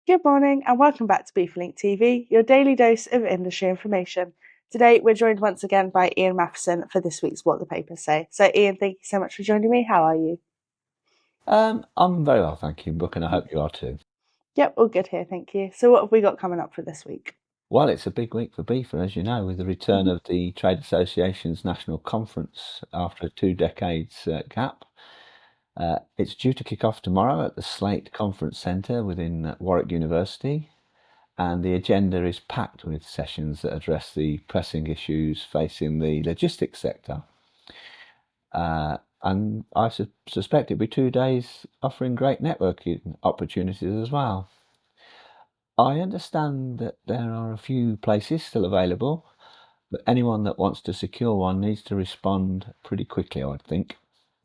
Good morning and welcome back to BIFA TV, your daily dose of industry information. Today we're joined once again by Ian Matheson for this week's What the Papers Say. So Ian, thank you so much for joining me. How are you? I'm very well, thank you, Brooke, and I hope you are too. Yep, all good here, thank you. So what have we got coming up for this week? Well, it's a big week for BIFA, as you know, with the return of the Trade Association's National Conference after a 2 decades gap. It's due to kick off tomorrow at the Slate Conference Centre within Warwick University, and the agenda is packed with sessions that address the pressing issues facing the logistics sector. And I suspect it'll be 2 days offering great networking opportunities as well. I understand that there are a few places still available, but anyone that wants to secure one needs to respond pretty quickly, I would think.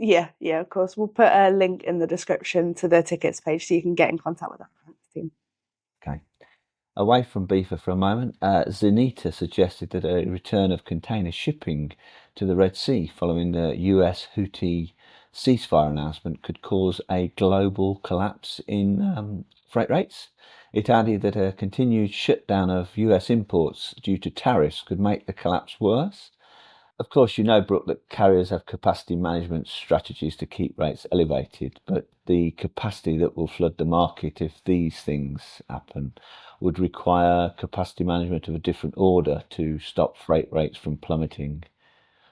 Yeah, of course. We'll put a link in the description to the tickets page so you can get in contact with our team. Okay. Away from BIFA for a moment, Zenita suggested that a return of container shipping to the Red Sea following the US Houthi ceasefire announcement could cause a global collapse in freight rates. It added that a continued shutdown of US imports due to tariffs could make the collapse worse. Of course, you know, Brooke, that carriers have capacity management strategies to keep rates elevated, but the capacity that will flood the market if these things happen would require capacity management of a different order to stop freight rates from plummeting.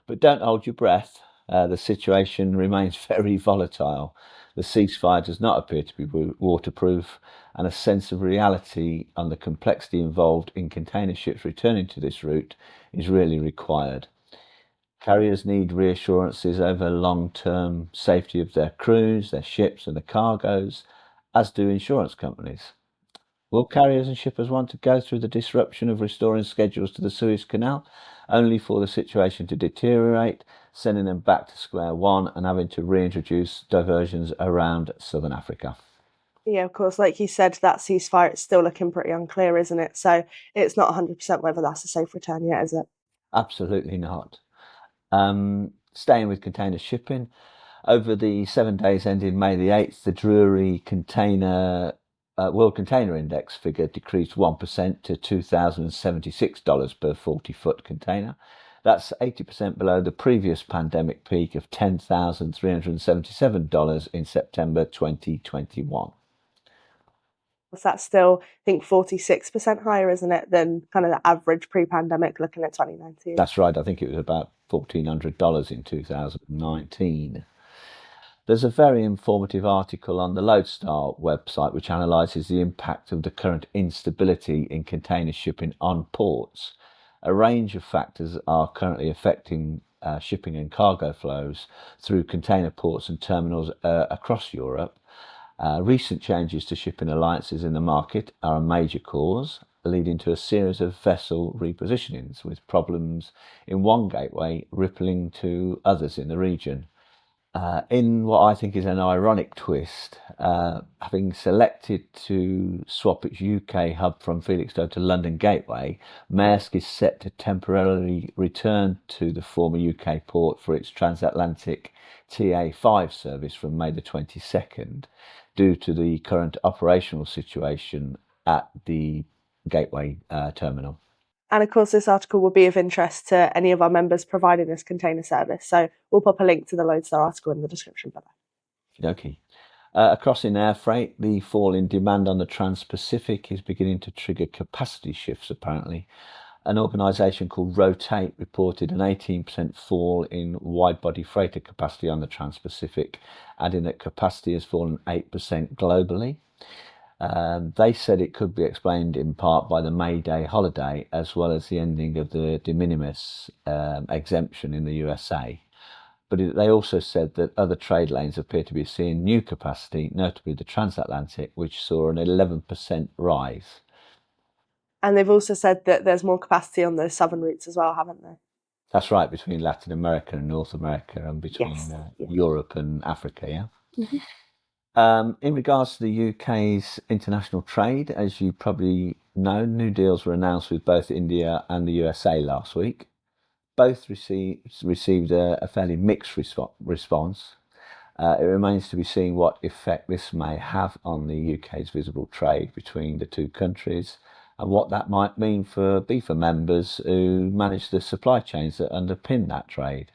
But don't hold your breath. The situation remains very volatile. The ceasefire does not appear to be waterproof, and a sense of reality on the complexity involved in container ships returning to this route is really required. Carriers need reassurances over long-term safety of their crews, their ships and the cargoes, as do insurance companies. Will carriers and shippers want to go through the disruption of restoring schedules to the Suez Canal, only for the situation to deteriorate, sending them back to square one and having to reintroduce diversions around southern Africa? Yeah, of course. Like you said, that ceasefire, it's still looking pretty unclear, isn't it? So it's not 100% whether that's a safe return yet, is it? Absolutely not. Staying with container shipping, over the 7 days ending May the 8th, the Drewry World Container Index figure decreased 1% to $2,076 per 40-foot container. That's 80% below the previous pandemic peak of $10,377 in September 2021. That's still, I think, 46% higher, isn't it, than kind of the average pre-pandemic looking at 2019? That's right, I think it was about $1,400 in 2019. There's a very informative article on the Lodestar website which analyses the impact of the current instability in container shipping on ports. A range of factors are currently affecting shipping and cargo flows through container ports and terminals across Europe. Recent changes to shipping alliances in the market are a major cause, leading to a series of vessel repositionings, with problems in one gateway rippling to others in the region. In what I think is an ironic twist, having selected to swap its UK hub from Felixstowe to London Gateway, Maersk is set to temporarily return to the former UK port for its transatlantic TA5 service from May the 22nd, due to the current operational situation at the Gateway terminal. And of course, this article will be of interest to any of our members providing this container service. So we'll pop a link to the Lodestar article in the description below. Okay. Across in air freight, the fall in demand on the Trans-Pacific is beginning to trigger capacity shifts, apparently. An organisation called Rotate reported an 18% fall in wide-body freighter capacity on the Trans-Pacific, adding that capacity has fallen 8% globally. They said it could be explained in part by the May Day holiday, as well as the ending of the de minimis exemption in the USA. But they also said that other trade lanes appear to be seeing new capacity, notably the transatlantic, which saw an 11% rise. And they've also said that there's more capacity on those southern routes as well, haven't they? That's right, between Latin America and North America, and between Yes. Europe and Africa, yeah? Mhm. In regards to the UK's international trade, as you probably know, new deals were announced with both India and the USA last week. Both received a fairly mixed response. It remains to be seen what effect this may have on the UK's visible trade between the two countries and what that might mean for BIFA members who manage the supply chains that underpin that trade.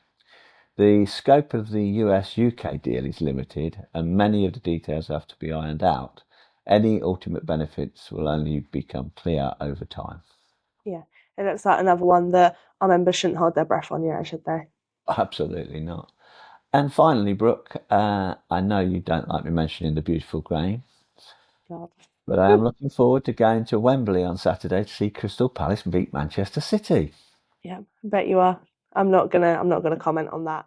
The scope of the US-UK deal is limited and many of the details have to be ironed out. Any ultimate benefits will only become clear over time. Yeah, it looks like another one that our members shouldn't hold their breath on yet, should they? Absolutely not. And finally, Brooke, I know you don't like me mentioning the beautiful game, God. but I am looking forward to going to Wembley on Saturday to see Crystal Palace beat Manchester City. Yeah, I bet you are. I'm not gonna comment on that.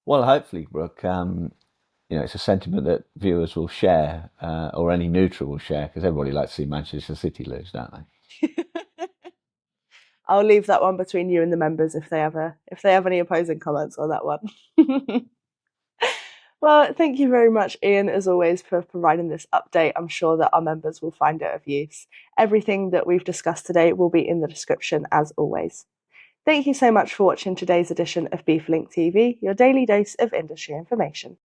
Well, hopefully, Brooke, it's a sentiment that viewers will share, or any neutral will share, because everybody likes to see Manchester City lose, don't they? I'll leave that one between you and the members if they have any opposing comments on that one. Well, thank you very much, Ian, as always, for providing this update. I'm sure that our members will find it of use. Everything that we've discussed today will be in the description, as always. Thank you so much for watching today's edition of BIFA Link TV, your daily dose of industry information.